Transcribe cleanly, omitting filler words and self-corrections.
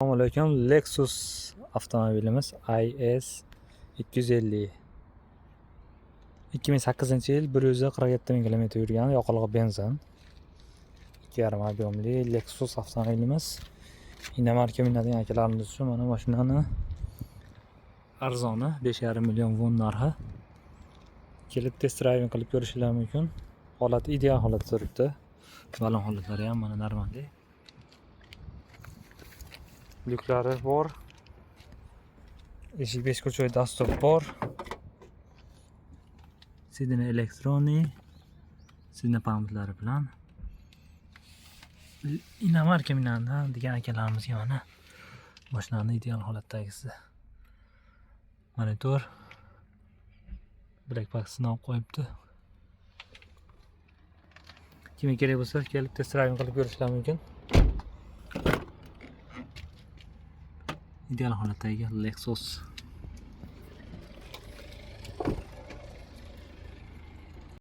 Assalomu alaykum. Lexus avtomobilimiz IS 250. 2008-yil 147 ming kilometr yurgan yoqilg'i benzin. 2,5 ob'yomli Lexus avtomobilimiz. Inomarka minadigan akalarimiz uchun mana mashinani arzoni 5,5 million won narxi. Kelib test driving qilib ko'rishingiz mumkin. Holati ideal holatda turibdi. Balon holatlari ham mana normal. Lyuklari bor. Eshik beshburchak dastur bor. Sidina elektroniy, sidina pamplari bilan. Inomarka minadi degan akalarimizga mana mashinani ideal holatdagisi. Monitor, black box'ni olib qo'yibdi. Kimga kerak bo'lsa, kelib test driving qilib ko'rishingiz mumkin. Ideal holatdagi Lexus